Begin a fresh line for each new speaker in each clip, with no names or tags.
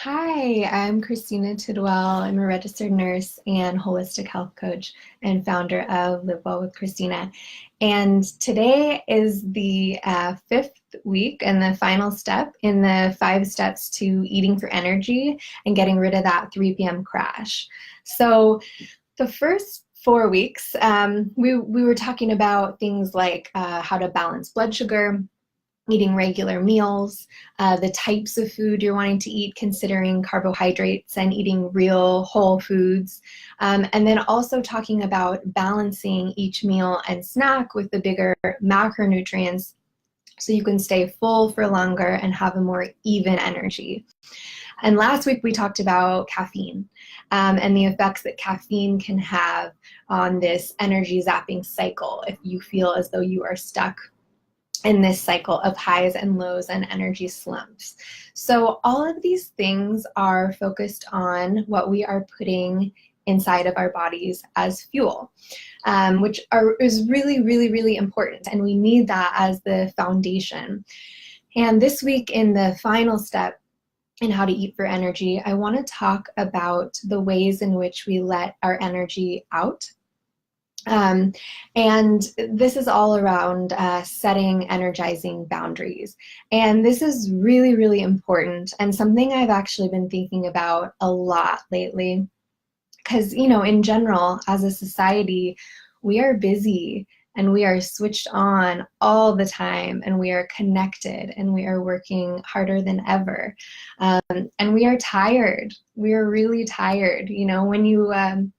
Hi, I'm Christina Tidwell. I'm a registered nurse and holistic health coach and founder of Live Well with Christina. And today is the fifth week and the final step in the 5 steps to eating for energy and getting rid of that 3 p.m. crash. So the first 4 weeks, we were talking about things like how to balance blood sugar, eating regular meals, the types of food you're wanting to eat, considering carbohydrates and eating real whole foods. And then also talking about balancing each meal and snack with the bigger macronutrients so you can stay full for longer and have a more even energy. And last week we talked about caffeine and the effects that caffeine can have on this energy zapping cycle if you feel as though you are stuck in this cycle of highs and lows and energy slumps. So all of these things are focused on what we are putting inside of our bodies as fuel, which is really, really, really important. And we need that as the foundation. And this week in the final step in how to eat for energy, I want to talk about the ways in which we let our energy out. And this is all around setting energizing boundaries. And this is really, really important and something I've actually been thinking about a lot lately. Because, in general, as a society, we are busy and we are switched on all the time and we are connected and we are working harder than ever. And we are tired. We are really tired. When you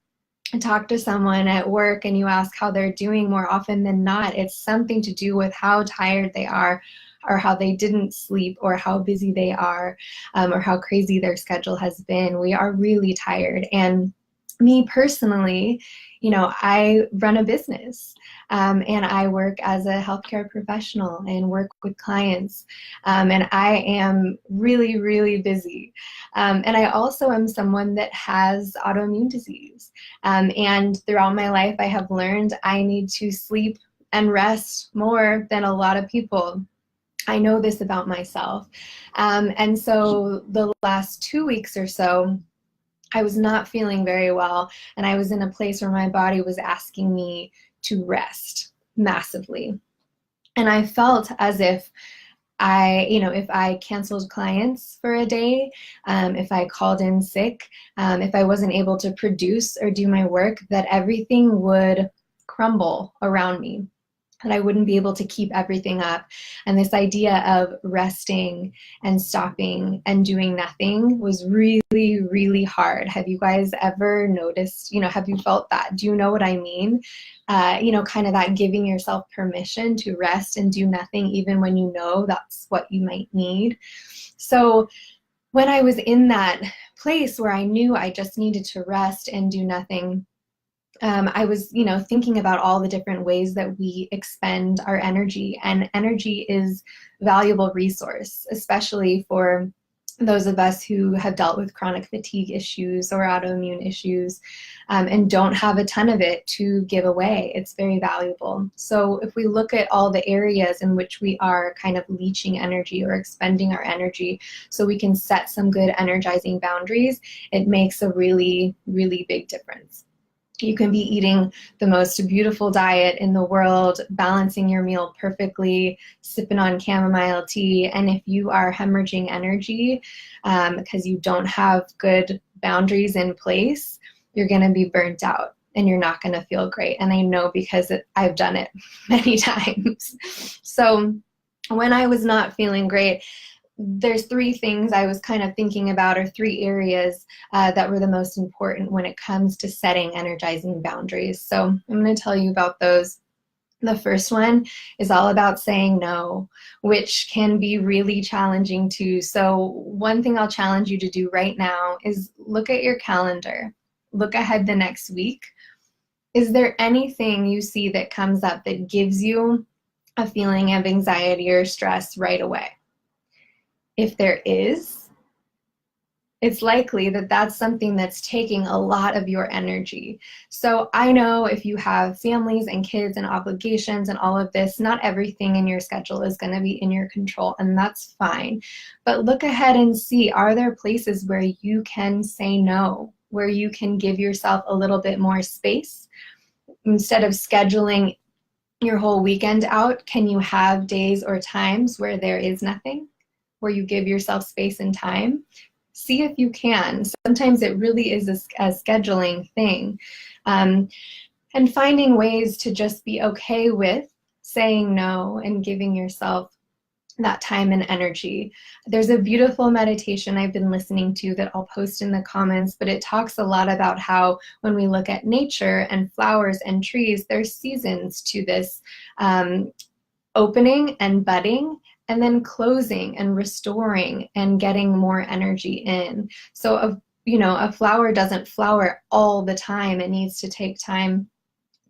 talk to someone at work and you ask how they're doing, more often than not, it's something to do with how tired they are or how they didn't sleep or how busy they are or how crazy their schedule has been. We are really tired. And me personally, I run a business and I work as a healthcare professional and work with clients. And I am really, really busy. And I also am someone that has autoimmune disease. And throughout my life, I have learned I need to sleep and rest more than a lot of people. I know this about myself. And so the last 2 weeks or so, I was not feeling very well, and I was in a place where my body was asking me to rest massively. And I felt as if if I canceled clients for a day, if I called in sick, if I wasn't able to produce or do my work, that everything would crumble around me, that I wouldn't be able to keep everything up. And this idea of resting and stopping and doing nothing was really, really hard. Have you guys ever noticed, have you felt that? Do you know what I mean? Kind of that giving yourself permission to rest and do nothing, even when you know that's what you might need. So when I was in that place where I knew I just needed to rest and do nothing, I was, thinking about all the different ways that we expend our energy, and energy is a valuable resource, especially for those of us who have dealt with chronic fatigue issues or autoimmune issues and don't have a ton of it to give away. It's very valuable. So if we look at all the areas in which we are kind of leaching energy or expending our energy so we can set some good energizing boundaries, it makes a really, really big difference. You can be eating the most beautiful diet in the world, balancing your meal perfectly, sipping on chamomile tea, and if you are hemorrhaging energy because you don't have good boundaries in place, you're going to be burnt out and you're not going to feel great. And I know because I've done it many times. So when I was not feeling great, there's 3 things I was kind of thinking about, or 3 areas that were the most important when it comes to setting energizing boundaries. So I'm going to tell you about those. The first one is all about saying no, which can be really challenging too. So one thing I'll challenge you to do right now is look at your calendar. Look ahead the next week. Is there anything you see that comes up that gives you a feeling of anxiety or stress right away? If there is, it's likely that that's something that's taking a lot of your energy. So I know if you have families and kids and obligations and all of this, not everything in your schedule is going to be in your control, and that's fine. But look ahead and see, are there places where you can say no, where you can give yourself a little bit more space? Instead of scheduling your whole weekend out, can you have days or times where there is nothing, where you give yourself space and time? See if you can. Sometimes it really is a scheduling thing. And finding ways to just be okay with saying no and giving yourself that time and energy. There's a beautiful meditation I've been listening to that I'll post in the comments, but it talks a lot about how when we look at nature and flowers and trees, there's seasons to this opening and budding, and then closing and restoring and getting more energy in. So, a flower doesn't flower all the time. It needs to take time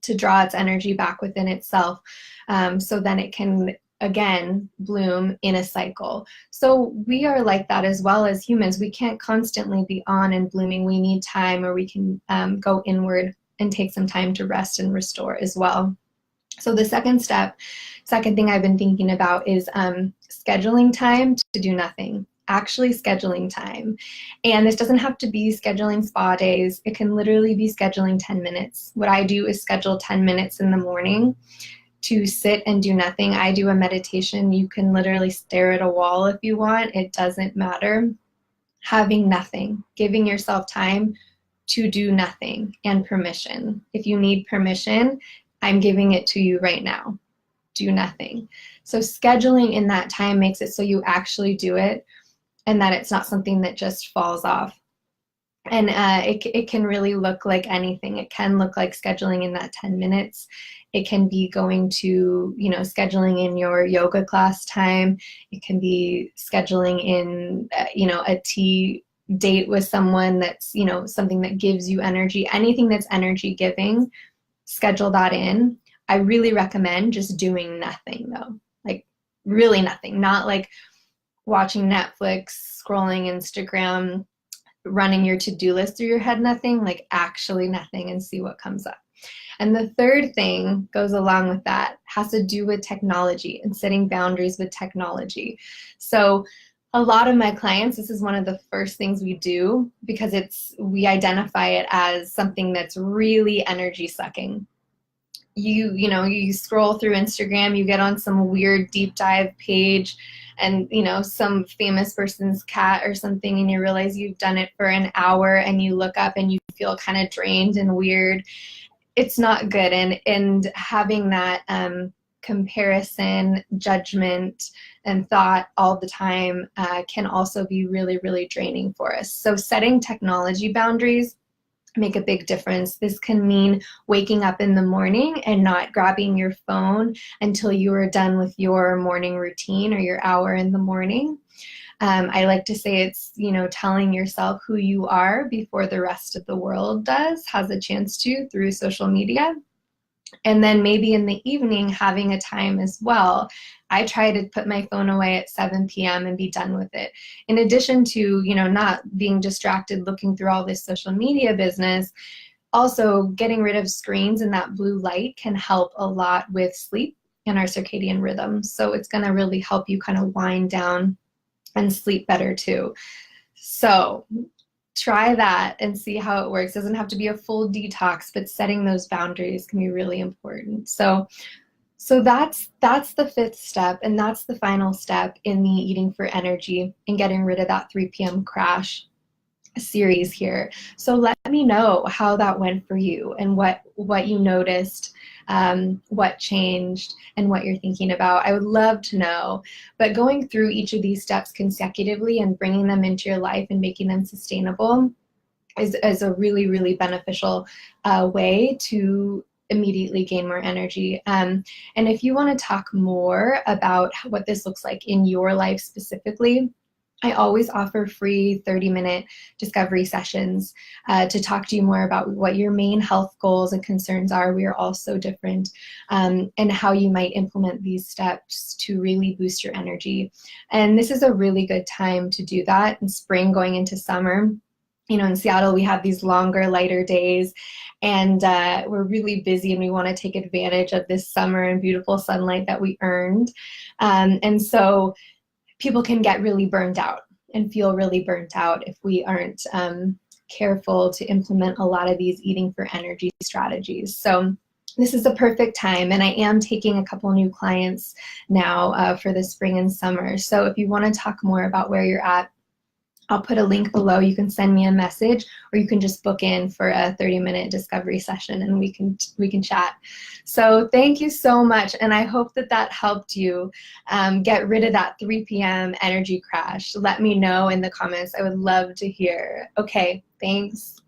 to draw its energy back within itself, so then it can again bloom in a cycle. So we are like that as well as humans. We can't constantly be on and blooming. We need time, or we can go inward and take some time to rest and restore as well. So the second thing I've been thinking about is scheduling time to do nothing. Actually scheduling time. And this doesn't have to be scheduling spa days. It can literally be scheduling 10 minutes. What I do is schedule 10 minutes in the morning to sit and do nothing. I do a meditation. You can literally stare at a wall if you want. It doesn't matter. Having nothing, giving yourself time to do nothing, and permission. If you need permission, I'm giving it to you right now. Do nothing. So scheduling in that time makes it so you actually do it, and that it's not something that just falls off. And it can really look like anything. It can look like scheduling in that 10 minutes. It can be going to, scheduling in your yoga class time. It can be scheduling in, a tea date with someone that's, something that gives you energy. Anything that's energy giving, schedule that in. I really recommend just doing nothing though. Like really nothing, not like watching Netflix, scrolling Instagram, running your to-do list through your head, nothing, like actually nothing, and see what comes up. And the third thing goes along with that, has to do with technology and setting boundaries with technology. So a lot of my clients, this is one of the first things we do, because we identify it as something that's really energy sucking. You scroll through Instagram, you get on some weird deep dive page, and some famous person's cat or something, and you realize you've done it for an hour, and you look up and you feel kind of drained and weird. It's not good. And having that comparison, judgment, and thought all the time can also be really, really draining for us. So setting technology boundaries make a big difference. This can mean waking up in the morning and not grabbing your phone until you are done with your morning routine or your hour in the morning. I like to say it's, telling yourself who you are before the rest of the world has a chance to, through social media. And then maybe in the evening, having a time as well. I try to put my phone away at 7 p.m. and be done with it. In addition to, not being distracted looking through all this social media business, also getting rid of screens and that blue light can help a lot with sleep and our circadian rhythm. So it's going to really help you kind of wind down and sleep better too. So try that and see how it works. It doesn't have to be a full detox, but setting those boundaries can be really important. So that's the fifth step, and that's the final step in the Eating for Energy and getting rid of that 3 p.m. crash series here. So let me know how that went for you, and what you noticed, what changed, and what you're thinking about. I would love to know. But going through each of these steps consecutively and bringing them into your life and making them sustainable is a really, really beneficial way to immediately gain more energy. And if you want to talk more about what this looks like in your life specifically, I always offer free 30-minute discovery sessions to talk to you more about what your main health goals and concerns are. We are all so different, and how you might implement these steps to really boost your energy. And this is a really good time to do that in spring going into summer. You know, in Seattle, we have these longer, lighter days, and we're really busy, and we want to take advantage of this summer and beautiful sunlight that we earned. And so people can get really burnt out and feel really burnt out if we aren't careful to implement a lot of these eating for energy strategies. So this is a perfect time, and I am taking a couple new clients now for the spring and summer. So if you want to talk more about where you're at, I'll put a link below. You can send me a message, or you can just book in for a 30-minute discovery session, and we can chat. So thank you so much, and I hope that that helped you get rid of that 3 p.m. energy crash. Let me know in the comments. I would love to hear. Okay, thanks.